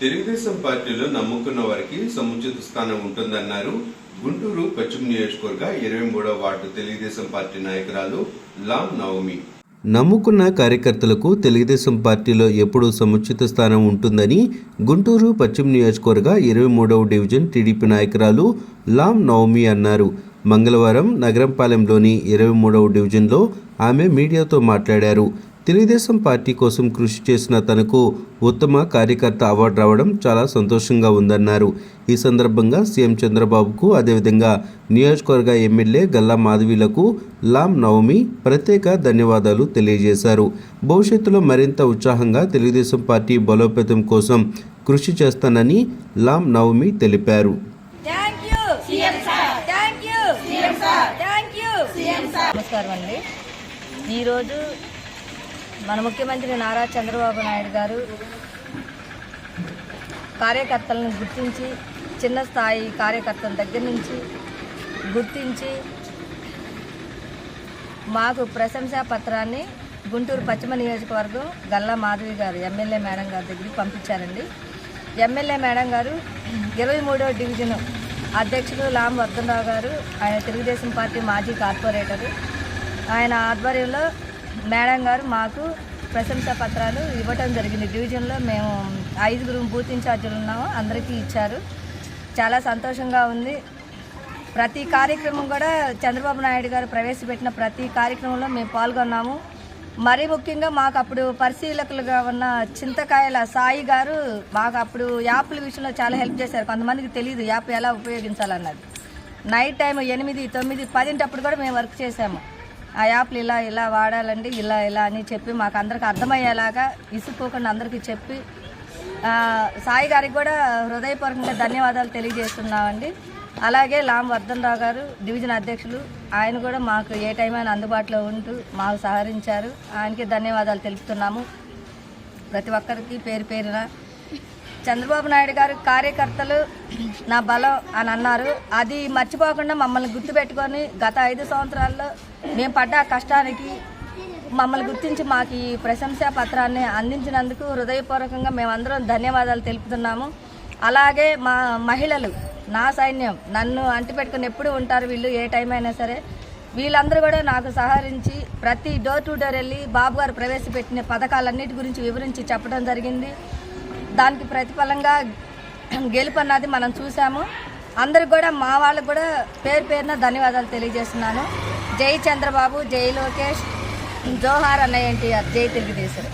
తెలుగుదేశం పార్టీలో నమ్ముకున్న వారికి సముచిత స్థానం ఉంటుందన్నారు గుంటూరు పశ్చిమ నియోజకవర్గ 23వ వార్డు తెలుగుదేశం పార్టీ నాయకురాలు లాం నవమి. నమ్ముకున్న కార్యకర్తలకు తెలుగుదేశం పార్టీలో ఎప్పుడూ సముచిత స్థానం ఉంటుందని గుంటూరు పశ్చిమ నియోజకవర్గ 23వ డివిజన్ టీడీపీ నాయకురాలు లాం నవమి అన్నారు. మంగళవారం నగరంపాలెంలోని 23వ డివిజన్లో ఆమె మీడియాతో మాట్లాడారు. తెలుగుదేశం పార్టీ కోసం కృషి చేసిన తనకు ఉత్తమ కార్యకర్త అవార్డు రావడం చాలా సంతోషంగా ఉందన్నారు. ఈ సందర్భంగా సీఎం చంద్రబాబుకు, అదేవిధంగా నియోజకవర్గ ఎమ్మెల్యే గల్లా మాధవీలకు లాం నవమి ప్రత్యేక ధన్యవాదాలు తెలియజేశారు. భవిష్యత్తులో మరింత ఉత్సాహంగా తెలుగుదేశం పార్టీ బలోపేతం కోసం కృషి చేస్తానని లాం నవమి తెలిపారు. నమస్కారం అండి. ఈరోజు మన ముఖ్యమంత్రి నారా చంద్రబాబు నాయుడు గారు కార్యకర్తలను గుర్తించి, చిన్న స్థాయి కార్యకర్తల దగ్గర నుంచి గుర్తించి మాకు ప్రశంసా పత్రాన్ని గుంటూరు పశ్చిమ నియోజకవర్గం గల్లా మాధవి గారు ఎమ్మెల్యే మేడం గారి దగ్గరికి పంపించారండి. ఎమ్మెల్యే మేడం గారు 23వ డివిజన్ అధ్యక్షులు లాం వర్ధనరావు గారు, ఆయన తెలుగుదేశం పార్టీ మాజీ కార్పొరేటరు, ఆయన ఆధ్వర్యంలో మేడం గారు మాకు ప్రశంసా పత్రాలు ఇవ్వటం జరిగింది. డివిజన్లో మేము 5 బూత్ ఇన్ఛార్జీలు ఉన్నాము, అందరికీ ఇచ్చారు. చాలా సంతోషంగా ఉంది. ప్రతి కార్యక్రమం కూడా చంద్రబాబు నాయుడు గారు ప్రవేశపెట్టిన ప్రతి కార్యక్రమంలో మేము పాల్గొన్నాము. మరీ ముఖ్యంగా మాకు అప్పుడు పరిశీలకులుగా ఉన్న చింతకాయల సాయి గారు మాకు అప్పుడు యాప్ల విషయంలో చాలా హెల్ప్ చేశారు. కొంతమందికి తెలియదు యాప్ ఎలా ఉపయోగించాలన్నది. నైట్ టైం 8, 9, 10 అప్పుడు కూడా మేము వర్క్ చేసాము. ఆ యాప్లు ఇలా వాడాలండి, ఇలా అని చెప్పి మాకు అందరికి అర్థమయ్యేలాగా ఇసుక్కోకుండా అందరికీ చెప్పి సాయి గారికి కూడా హృదయపూర్వకంగా ధన్యవాదాలు తెలియజేస్తున్నామండి. అలాగే లాం వర్ధనరావు గారు డివిజన్ అధ్యక్షులు, ఆయన కూడా మాకు ఏ టైం అయినా అందుబాటులో ఉంటూ మాకు సహకరించారు. ఆయనకి ధన్యవాదాలు తెలుపుతున్నాము. ప్రతి ఒక్కరికి పేరు పేరున చంద్రబాబు నాయుడు గారు కార్యకర్తలు నా బలం అని అన్నారు. అది మర్చిపోకుండా మమ్మల్ని గుర్తుపెట్టుకొని గత 5 సంవత్సరాల్లో మేము పడ్డ కష్టానికి మమ్మల్ని గుర్తించి మాకు ఈ ప్రశంసా పత్రాన్ని అందించినందుకు హృదయపూర్వకంగా మేమందరం ధన్యవాదాలు తెలుపుతున్నాము. అలాగే మా మహిళలు, నా సైన్యం, నన్ను అంటిపెట్టుకుని ఎప్పుడు ఉంటారు వీళ్ళు, ఏ టైం అయినా సరే. వీళ్ళందరూ కూడా నాకు సహకరించి ప్రతి డోర్ టు డోర్ వెళ్ళి బాబు గారు ప్రవేశపెట్టిన పథకాలన్నిటి గురించి వివరించి చెప్పడం జరిగింది. దానికి ప్రతిఫలంగా గెలుపు అన్నది మనం చూసాము. అందరికి కూడా, మా వాళ్ళకు కూడా పేరు పేరున ధన్యవాదాలు తెలియజేస్తున్నాను. జై చంద్రబాబు, జై లోకేష్, జోహార్ అన్నయ్య ఎన్టీఆర్, జై తెలుగుదేశం.